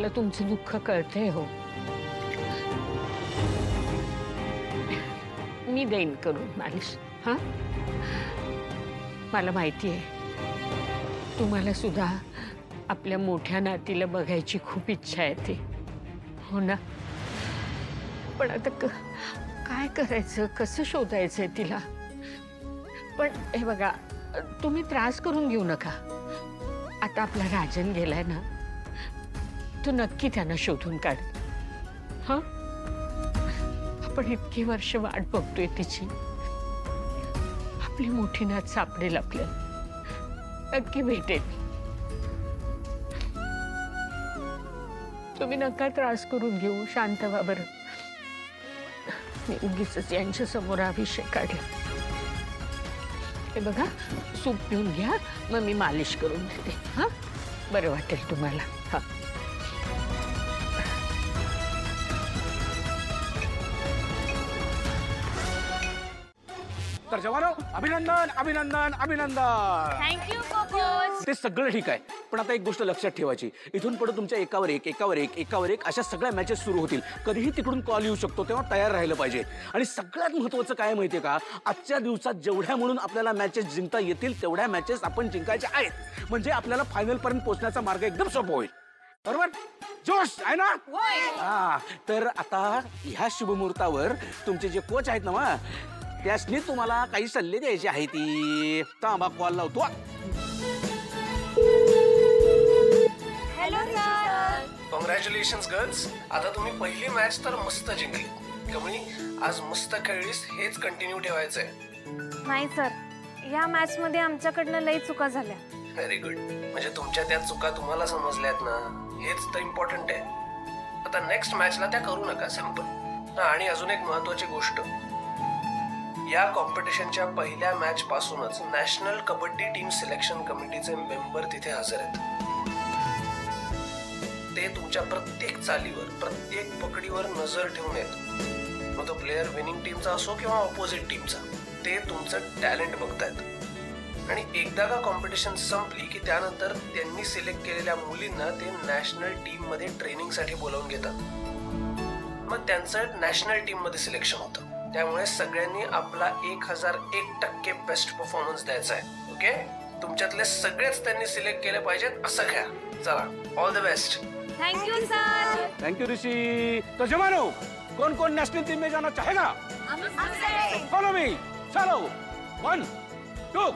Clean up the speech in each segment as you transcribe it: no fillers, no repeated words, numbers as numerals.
मला तुमचं दुःख कळतंय हो. मी देईन करून मालिश. हा, मला माहिती आहे तुम्हाला सुद्धा आपल्या मोठ्या नातीला बघायची खूप इच्छा आहे ती, हो ना? पण आता काय करायचं, कसं शोधायचंय तिला? पण हे बघा, तुम्ही त्रास करून घेऊ नका. आता आपला राजन गेलाय ना, तो नक्की त्यांना शोधून काढ. हा, आपण इतकी वर्ष वाट बघतोय तिची. आपली मोठी नात सापडेल आपल्याला, नक्की भेटेल. तुम्ही नका त्रास करून घेऊ, शांत व्हा बरं. मी उगीच यांच्या समोर अभिषेक काढला. हे बघा, सूप पिऊन घ्या, मग मी मालिश करून देते. हा, बरं वाटेल तुम्हाला. हा, तर जवानो, अभिनंदन अभिनंदन अभिनंदन. थँक्यू कोकोच. ते सगळं ठीक आहे, पण आता एक गोष्ट लक्षात ठेवायची. इथून पुढे तुमच्या एकावर एक अशा सगळ्या मॅचेस सुरू होतील. कधीही तिकडून कॉल येऊ शकतो, तेव्हा तयार राहिलं पाहिजे. आणि सगळ्यात महत्त्वाचं काय माहितीये का, आजच्या दिवसात जेवढ्या म्हणून आपल्याला मॅचेस जिंकता येतील तेवढ्या मॅचेस आपण जिंकायच्या आहेत. म्हणजे आपल्याला फायनल पर्यंत पोहोचण्याचा मार्ग एकदम सोपा होईल. बरोबर? जोश आहे ना? हा, तर आता ह्या शुभमुहूर्तावर तुमचे जे कोच आहेत ना, त्यासनी तुम्हाला काही सल्ले द्यायचे आहे. ती थांबा, कॉल लावतो. Hello sir. Congratulations girls. आता तुम्ही पहिली मॅच तर मस्त जिंकली. कमळी, आज मस्त खेळलीस, हेच कंटिन्यू ठेवायचंय. नाही सर, या मॅच मध्ये आमच्याकडनं लई चुका झाल्या. Very good. म्हणजे तुमच्या त्या चुका तुम्हाला समजल्यात ना, हेच तर इम्पॉर्टंट आहे. आता नेक्स्ट मॅचला त्या करू नका, सिंपल. आणि अजून एक महत्वाची गोष्ट, या कॉम्पिटिशनच्या पहिल्या मॅच पासूनच नॅशनल कबड्डी टीम सिलेक्शन कमिटीचे मेंबर तिथे हजर आहेत. ते तुमच्या प्रत्येक चालीवर, प्रत्येक पकडीवर नजर ठेवून आहेत. मग तो प्लेयर विनिंग टीमचा असो किंवा ऑपोजिट टीमचा, ते तुमचं टॅलेंट बघतायत. आणि एकदा का कॉम्पिटिशन संपली की त्यानंतर त्यांनी सिलेक्ट केलेल्या मुलींना ते नॅशनल टीम मध्ये ट्रेनिंगसाठी बोलावून घेतात. मग त्यांचं नॅशनल टीम मध्ये सिलेक्शन होतं. त्यामुळे सगळ्यांनी आपला 1001% बेस्ट परफॉर्मन्स द्यायचा आहे. ओके, तुमच्यातले सगळेच त्यांनी सिलेक्ट केले पाहिजेत असं खेळा. चला, all the best. Thank you sir. Thank you Rishi. तो जवानो, कौन कौन नेशनल टीम में जाना चाहेगा? Follow me. चलो, 1 2.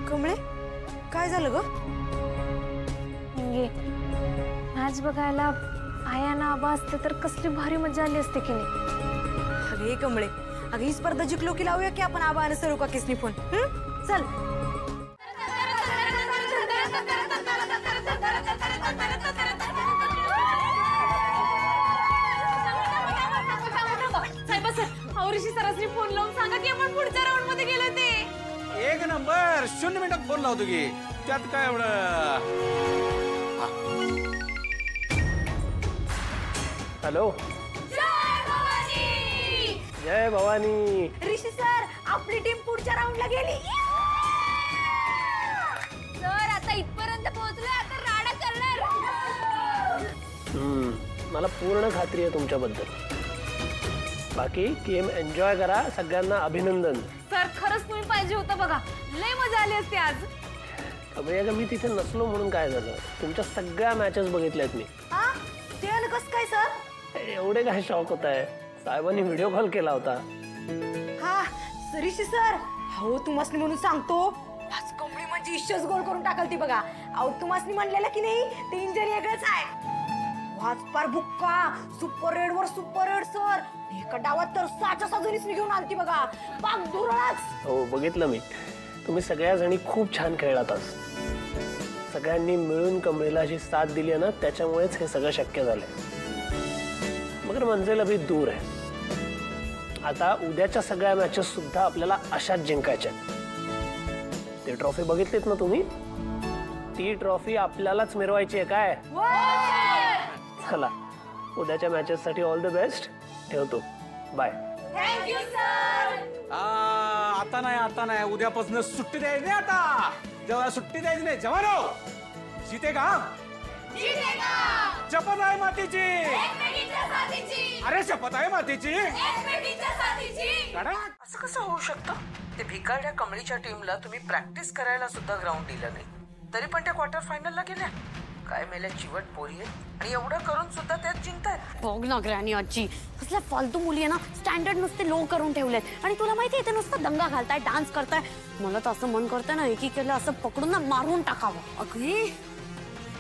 कमळे, काय झालं ग? मॅच बघायला आया ना आबा असते तर कसली भारी मजा आली असते की नाही. अरे कमळे, अगं ही स्पर्धा जिंकलो की लावूया की आपण आबा आणि सरू का किसनी फोन. चल. ऋषी सरासनी फोन लावून सांगा की आपण पुढच्या राऊंड मध्ये गेलो ते. 1 नंबर. 0 मिनिटात फोन लावतो की, त्यात काय एवढं. हॅलो. जय भवानी. ऋषी सर, आपली टीम पुढच्या राऊंडला गेली. सर, आता इथपर्यंत पोहोचलोय, आता राडा करणार. मला पूर्ण खात्री आहे तुमच्याबद्दल. बाकी गेम एन्जॉय करा. सगळ्यांना अभिनंदन. सर, खरंच तुम्ही पाहिजे होतं बघा, लय मजा आली असते आज. अभय, मी तिथे नसलो म्हणून काय झालं? तुमच्या सगळ्या मॅचेस बघितल्यात मी. ते कसं काय सर? एवढे काय शॉक होत आहे? साहेबांनी व्हिडिओ कॉल केला होता. हा ऋषी सर, हो तुम्हासनी म्हणून सांगतो, आज कमळी म्हणजे इश्चच गोल करून टाकल ती बघा. अहो तुम्हासनी म्हणलेलं की नाही, ते इंजरी वेगळंच आहे. वाच पार बुक्का, सुपर रेड वर सुपर रेड सर. एका डावात तर 6 जणीसनी घेऊन आलती बघा, पाक धुरळाच. हो, बघितलं मी. तुम्ही सगळ्या जणी खूप छान खेळलात आज. सगळ्यांनी मिळून कमळीला जी साथ दिली आहे ना, त्याच्यामुळेच हे सगळं शक्य झालंय. मगर मंजिल अभी दूर आहे. आता उद्याच्या सगळ्या मॅचेस सुद्धा आपल्याला अशाच जिंकायच्या. ती ट्रॉफी बघितलीत ना तुम्ही? ती ट्रॉफी आपल्यालाच मिरवायची आहे काय? चला, उद्याच्या मॅचेस साठी ऑल द बेस्ट. ठेवतो. बाय. Thank you sir. आता नाही उद्यापासून सुट्टी द्यायची नाही. आता जेव्हा सुट्टी द्यायची नाही जवानो. जिते का शपथ आहे मातीची. अरे शपथ आहे मातीची. असं कसं होऊ शकतं? ते भिकारड्या कमळीच्या टीमला तुम्ही प्रॅक्टिस करायला सुद्धा ग्राउंड दिलं नाही, तरी पण त्या क्वार्टर फायनलला गेल्या. काय मेल्या चिवट पोरी आहेत आणि एवढं करून सुद्धा त्यात जिंकतायत. बघ ना ग्रॅनी आजी, कसल्या फालतू मुली आहे ना, स्टँडर्ड नुसते लो करून ठेवलेत. आणि तुला माहिती आहे ते नुसतं दंगा घालताय, डान्स करताय. मला तर असं मन करतंय ना एकीकडे असं पकडून ना मारून टाकावं. अगदी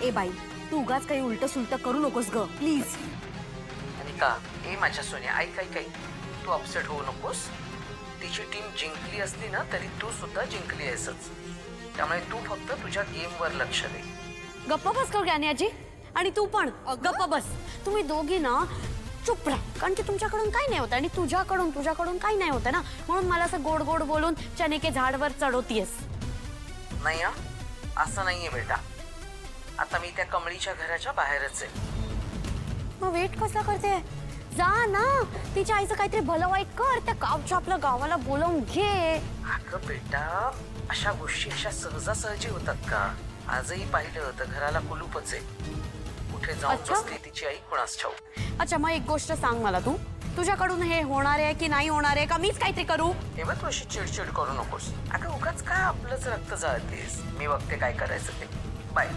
ए बाई, तू उगाच काही उलट सुलट करू नकोस ग प्लीज. आणि का ए माझ्या सोन्या, ऐक तू अपसेट होऊ नकोस. तिची टीम जिंकली असली ना तरी तू सुद्धा जिंकली आहेसच. त्यामुळे तू फक्त तुझ्या गेमवर लक्ष दे. गप्प बस कर ग्रॅनी आजी. आणि तू पण गप्प बस. तुम्ही दोघी ना चुप राहा, कारण की तुमच्याकडून काही नाही होत आणि तुझ्याकडून काही नाही होत ना, म्हणून मला असं गोड गोड बोलून चने के झाडवर चढवतीयस. नाही हा, असं नाहीये बेटा. आता मी त्या कमळीच्या घराच्या बाहेरच आहे. मग वेट कसा करते? जा ना, तिच्या आईचं काहीतरी भलं वाईट कर. त्या गावच्या आपल्या गावाला बोलावून घे. अगं बेटा, अशा गोष्टी अशा सहजासहजी होतात का? आजही पाहिलं तर घराला कुलूपच आहे. कुठे जाऊन अच्छा? बसली तिची आई कुणास ठाऊ. अच्छा, मग एक गोष्ट सांग मला, तू तुझ्याकडून हे होणार आहे की नाही होणार आहे, का मीच काहीतरी करू? हे बघ, तू अशी चिडचिड करू नकोस. अगं उगाच काय आपलंच रक्त जाळतेस. मी बघते काय करायचं ते. बाय.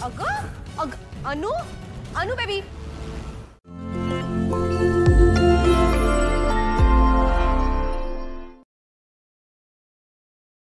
अगं अनु बेबी,